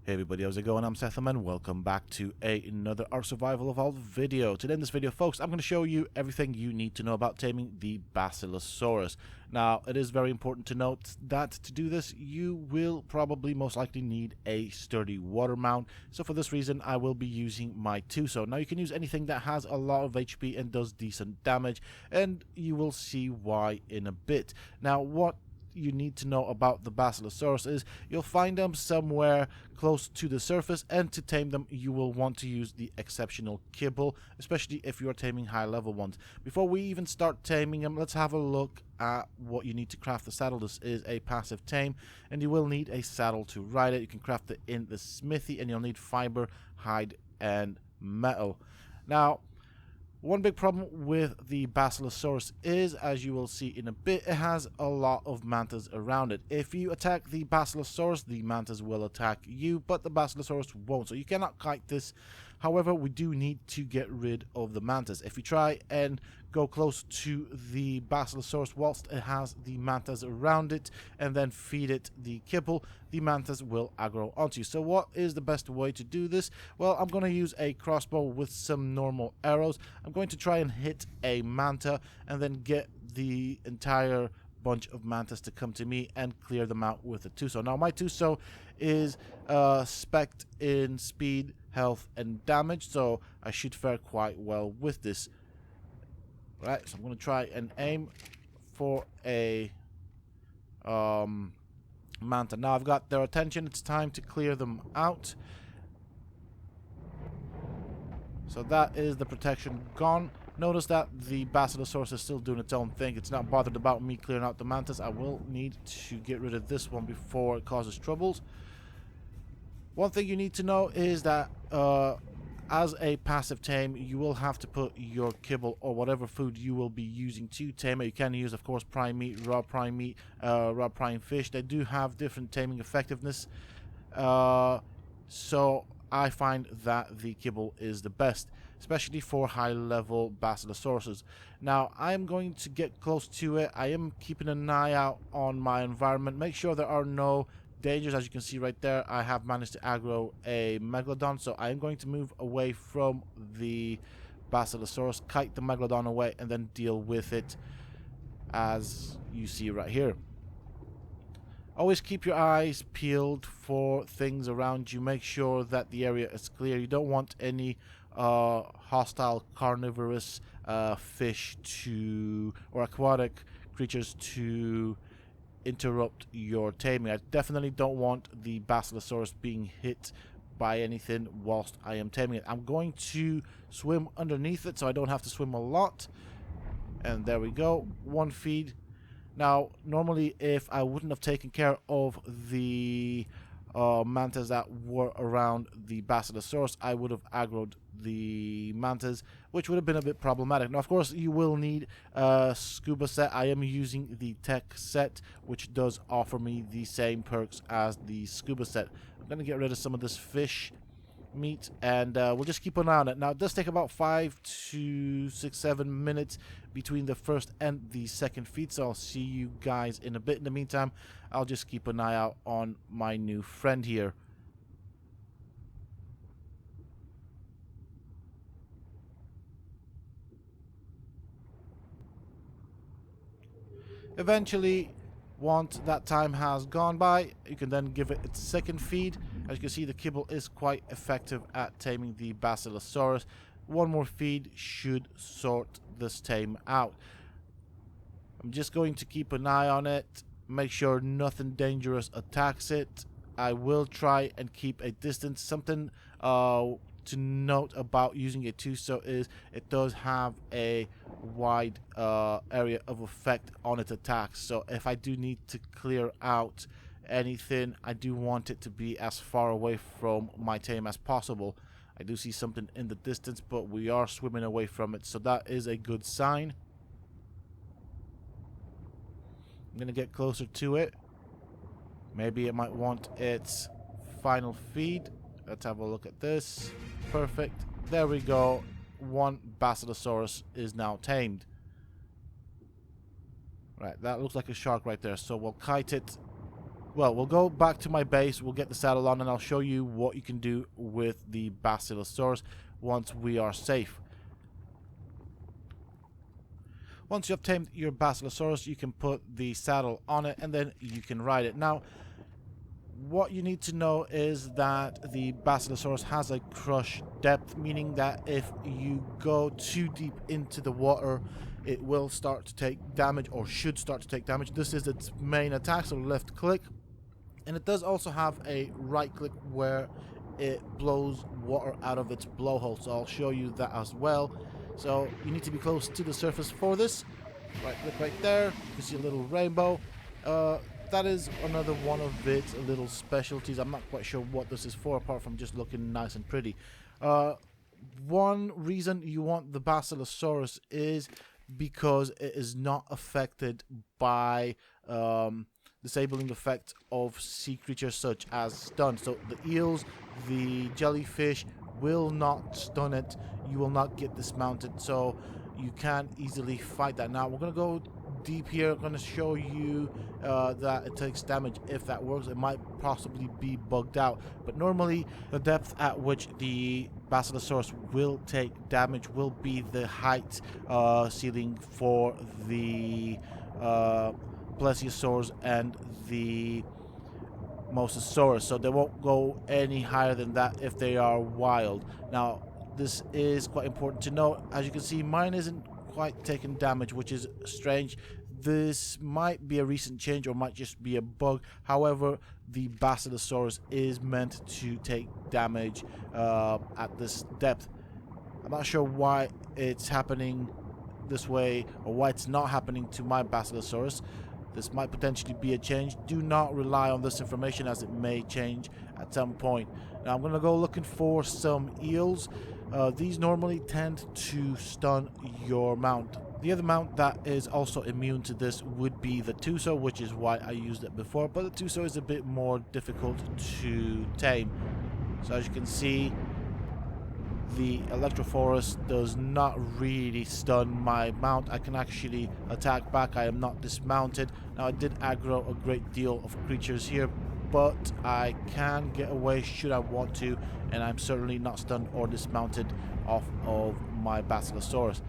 Hey everybody, how's it going? I'm Sethum and welcome back to another Ark Survival Evolved video. Today in this video, folks, I'm going to show you everything you need to know about taming the Basilosaurus. Now, it is very important to note that to do this, you will probably most likely need a sturdy water mount. So for this reason, I will be using my Tuso. Now, you can use anything that has a lot of HP and does decent damage, and you will see why in a bit. Now, what you need to know about the Basilosaurus is you'll find them somewhere close to the surface, and to tame them you will want to use the exceptional kibble, especially if you are taming high level ones. Before we even start taming them, let's have a look at what you need to craft the saddle. This is a passive tame and you will need a saddle to ride it. You can craft it in the smithy and you'll need fiber, hide and metal. Now, one big problem with the Basilosaurus is, as you will see in a bit, it has a lot of mantas around it. If you attack the Basilosaurus, the mantas will attack you, but the Basilosaurus won't. So you cannot kite this. However, we do need to get rid of the mantas. If you try and go close to the Basilosaurus whilst it has the mantas around it and then feed it the kibble, the mantas will aggro onto you. So what is the best way to do this? Well, I'm going to use a crossbow with some normal arrows. I'm going to try and hit a manta and then get the entire bunch of mantas to come to me and clear them out with a Tuso. Now, my Tuso is spec'd in speed, health and damage, so I should fare quite well with this. Right, so I'm going to try and aim for a manta. Now I've got their attention. It's time to clear them out. So that is the protection gone. Notice that the Basilosaurus is still doing its own thing. It's not bothered about me clearing out the mantas. I will need to get rid of this one before it causes troubles. One thing you need to know is that as a passive tame, you will have to put your kibble or whatever food you will be using to tame it. You can use, of course, prime meat, raw prime fish. They do have different taming effectiveness. So I find that the kibble is the best, especially for high-level Basilosauruses. Now, I am going to get close to it. I am keeping an eye out on my environment. Make sure there are no dangers. As you can see right there, I have managed to aggro a Megalodon, so I am going to move away from the Basilosaurus, kite the Megalodon away, and then deal with it as you see right here. Always keep your eyes peeled for things around you. Make sure that the area is clear. You don't want any hostile carnivorous fish or aquatic creatures to interrupt your taming. I definitely don't want the Basilosaurus being hit by anything whilst I am taming it. I'm going to swim underneath it so I don't have to swim a lot. And there we go. One feed. Now, normally if I wouldn't have taken care of the mantas that were around the Basilosaurus, I would have aggroed the mantas, which would have been a bit problematic. Now, of course, you will need a scuba set. I am using the tech set, which does offer me the same perks as the scuba set. I'm going to get rid of some of this fish meat, and we'll just keep an eye on it. Now, it does take about 5 to 6, 7 minutes between the first and the second feed, so I'll see you guys in a bit. In the meantime, I'll just keep an eye out on my new friend here. Eventually, once that time has gone by, you can then give it its second feed. As you can see, the kibble is quite effective at taming the Basilosaurus. One more feed should sort this tame out. I'm just going to keep an eye on it, make sure nothing dangerous attacks it. I will try and keep a distance. Something to note about using a Tuso is it does have a wide area of effect on its attacks. So if I do need to clear out anything, I do want it to be as far away from my tame as possible. I do see something in the distance, but we are swimming away from it, so that is a good sign. I'm going to get closer to it. Maybe it might want its final feed. Let's have a look at this. Perfect. There we go. One Basilosaurus is now tamed. Right, that looks like a shark right there. So we'll kite it Well, we'll go back to my base, we'll get the saddle on, and I'll show you what you can do with the Basilosaurus once we are safe. Once you have tamed your Basilosaurus, you can put the saddle on it, and then you can ride it. Now, what you need to know is that the Basilosaurus has a crush depth, meaning that if you go too deep into the water, it will start to take damage, or should start to take damage. This is its main attack, so left click. And it does also have a right click where it blows water out of its blowhole, so I'll show you that as well. So you need to be close to the surface for this. Right click right there, you can see a little rainbow. That is another one of its little specialties. I'm not quite sure what this is for, apart from just looking nice and pretty. One reason you want the Basilosaurus is because it is not affected by disabling effect of sea creatures such as stun. So the eels, the jellyfish will not stun it. You will not get dismounted, so you can easily fight that. Now we're gonna go deep here. I'm gonna show you that it takes damage. If that works, it might possibly be bugged out, but normally the depth at which the Basilosaurus will take damage will be the height ceiling for the Plesiosaurus and the Mosasaurus, so they won't go any higher than that if they are wild. Now this is quite important to note. As you can see, mine isn't quite taking damage, which is strange. This might be a recent change or might just be a bug. However, the Basilosaurus is meant to take damage at this depth. I'm not sure why it's happening this way, or why it's not happening to my Basilosaurus. This might potentially be a change. Do not rely on this information, as it may change at some point. Now I'm going to go looking for some eels. These normally tend to stun your mount. The other mount that is also immune to this would be the Tuso, which is why I used it before, but the Tuso is a bit more difficult to tame. So as you can see, the Electrophorus does not really stun my mount. I can actually attack back. I am not dismounted. Now I did aggro a great deal of creatures here, but I can get away should I want to, and I'm certainly not stunned or dismounted off of my Basilosaurus.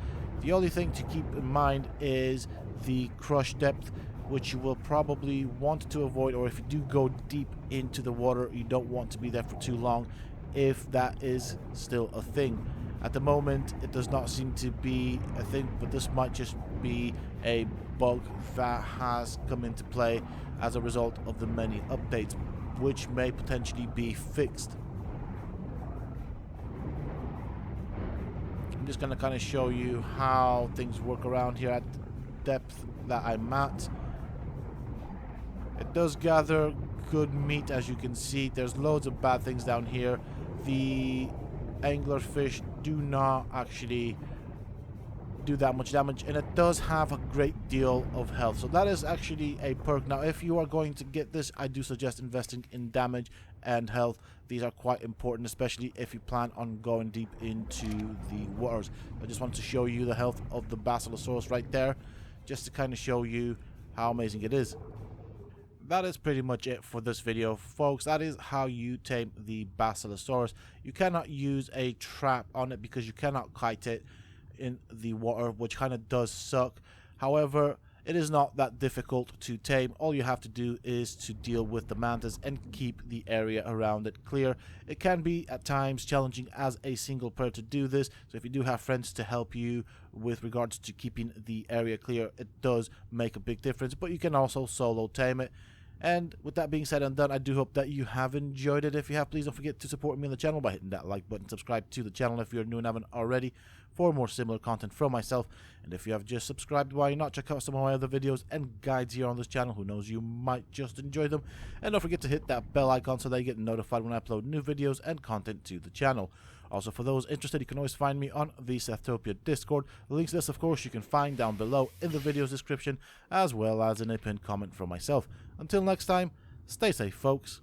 The only thing to keep in mind is the crush depth, which you will probably want to avoid, or if you do go deep into the water, you don't want to be there for too long, if that is still a thing. At the moment, it does not seem to be a thing, but this might just be a bug that has come into play as a result of the many updates, which may potentially be fixed. I'm just going to kind of show you how things work around here at the depth that I'm at. It does gather good meat, as you can see. There's loads of bad things down here. The anglerfish do not actually do that much damage, and it does have a great deal of health, so that is actually a perk. Now if you are going to get this, I do suggest investing in damage and health. These are quite important, especially if you plan on going deep into the waters. I just wanted to show you the health of the Basilosaurus right there, just to kind of show you how amazing it is. That is pretty much it for this video, folks. That is how you tame the Basilosaurus. You cannot use a trap on it because you cannot kite it in the water, which kind of does suck. However, it is not that difficult to tame. All you have to do is to deal with the mantis and keep the area around it clear. It can be at times challenging as a single player to do this, so if you do have friends to help you with regards to keeping the area clear, it does make a big difference. But you can also solo tame it. And with that being said and done, I do hope that you have enjoyed it. If you have, please don't forget to support me on the channel by hitting that like button. Subscribe to the channel if you're new and haven't already for more similar content from myself. And if you have just subscribed, why not check out some of my other videos and guides here on this channel? Who knows, you might just enjoy them. And don't forget to hit that bell icon so that you get notified when I upload new videos and content to the channel. Also, for those interested, you can always find me on the Sethtopia Discord. The links to this, of course, you can find down below in the video's description, as well as in a pinned comment from myself. Until next time, stay safe, folks.